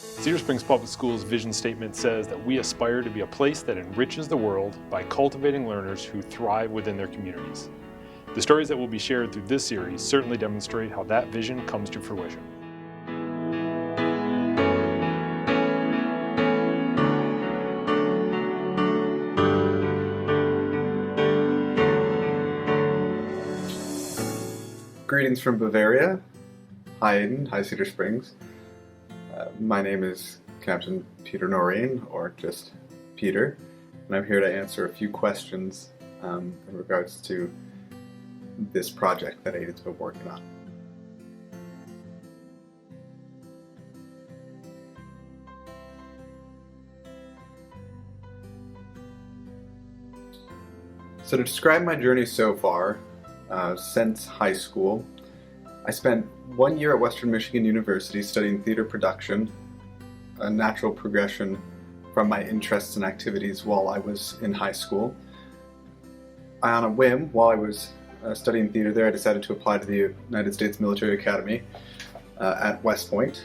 Cedar Springs Public Schools' vision statement says that we aspire to be a place that enriches the world by cultivating learners who thrive within their communities. The stories that will be shared through this series certainly demonstrate how that vision comes to fruition. Greetings from Bavaria. Hi Adien, hi Cedar Springs. My name is Captain Peter Noreen, or just Peter, and I'm here to answer a few questions in regards to this project that Adien's been working on. So to describe my journey so far, since high school, I spent 1 year at Western Michigan University studying theater production, a natural progression from my interests and activities while I was in high school. On a whim, while I was studying theater there, I decided to apply to the United States Military Academy at West Point.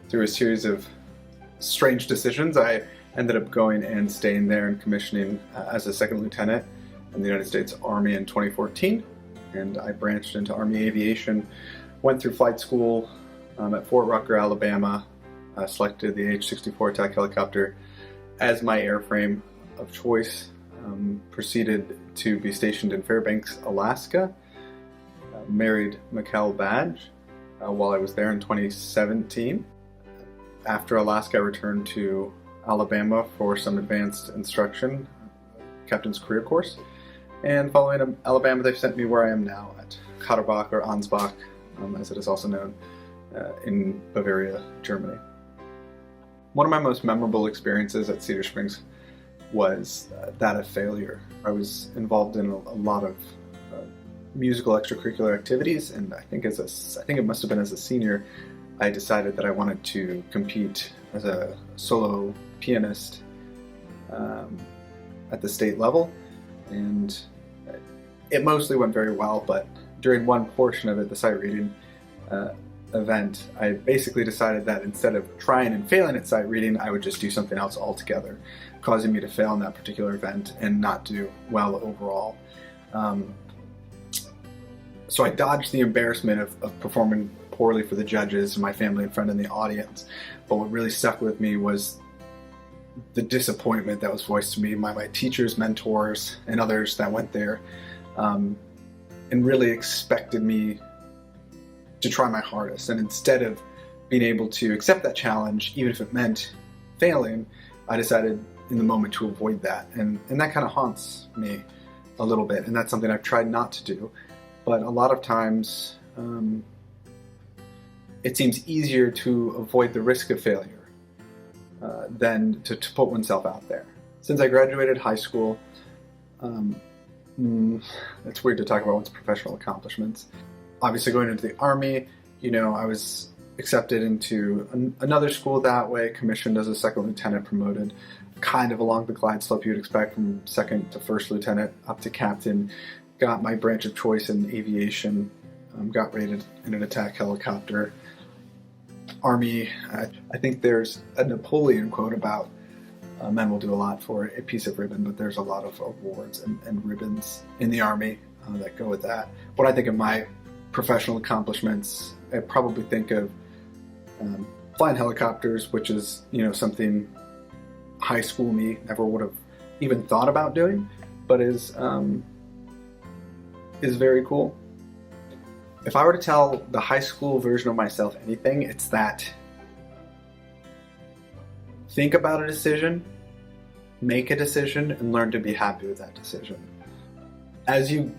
Through a series of strange decisions, I ended up going and staying there and commissioning as a second lieutenant in the United States Army in 2014, and I branched into Army aviation, went through flight school at Fort Rucker, Alabama, selected the H-64 attack helicopter as my airframe of choice, proceeded to be stationed in Fairbanks, Alaska, married Mikkel Badge while I was there in 2017. After Alaska, I returned to Alabama for some advanced instruction, Captain's Career Course. And following Alabama, they've sent me where I am now at Kaderbach, or Ansbach, as it is also known, in Bavaria, Germany. One of my most memorable experiences at Cedar Springs was that of failure. I was involved in a lot of musical extracurricular activities, and I think it must have been as a senior, I decided that I wanted to compete as a solo pianist at the state level. And it mostly went very well, but during one portion of it, the sight reading event, I basically decided that instead of trying and failing at sight reading, I would just do something else altogether, causing me to fail in that particular event and not do well overall. So I dodged the embarrassment of performing poorly for the judges and my family and friend in the audience, but what really stuck with me was the disappointment that was voiced to me by my teachers, mentors, and others that went there, and really expected me to try my hardest. And instead of being able to accept that challenge, even if it meant failing, I decided in the moment to avoid that. And that kind of haunts me a little bit, and that's something I've tried not to do. But a lot of times, it seems easier to avoid the risk of failure than to put oneself out there. Since I graduated high school, it's weird to talk about one's professional accomplishments. Obviously going into the Army, I was accepted into another school that way, commissioned as a second lieutenant, promoted kind of along the glide slope you'd expect from second to first lieutenant up to captain, got my branch of choice in aviation, got rated in an attack helicopter. Army, I think there's a Napoleon quote about men will do a lot for a piece of ribbon, but there's a lot of awards and ribbons in the Army that go with that. When I think of my professional accomplishments, I probably think of flying helicopters, which is something high school me never would have even thought about doing, but is very cool. If I were to tell the high school version of myself anything, it's that think about a decision, make a decision, and learn to be happy with that decision. As you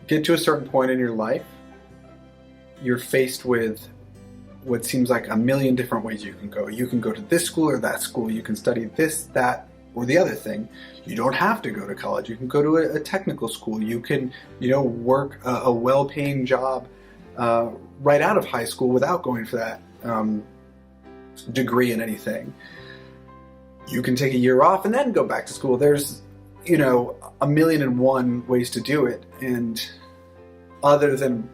get to a certain point in your life, you're faced with what seems like a million different ways you can go. You can go to this school or that school, you can study this, that, or the other thing. You don't have to go to college. You can go to a technical school. You can, work a well-paying job right out of high school without going for that degree in anything. You can take a year off and then go back to school. There's, a million and one ways to do it. And other than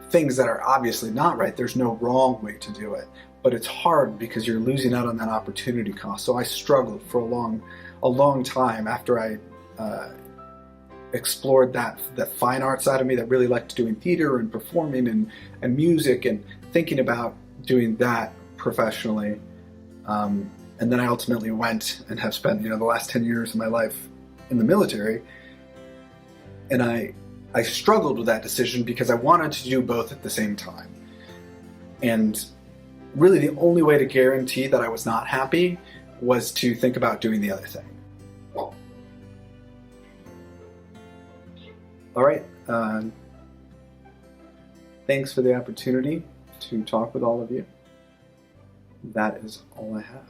things that are obviously not right, there's no wrong way to do it. but it's hard because you're losing out on that opportunity cost. So I struggled for a long time after I explored that fine art side of me that really liked doing theater and performing and music and thinking about doing that professionally. And then I ultimately went and have spent, the last 10 years of my life in the military. And I struggled with that decision because I wanted to do both at the same time. And really the only way to guarantee that I was not happy was to think about doing the other thing. All right. Thanks for the opportunity to talk with all of you. That is all I have.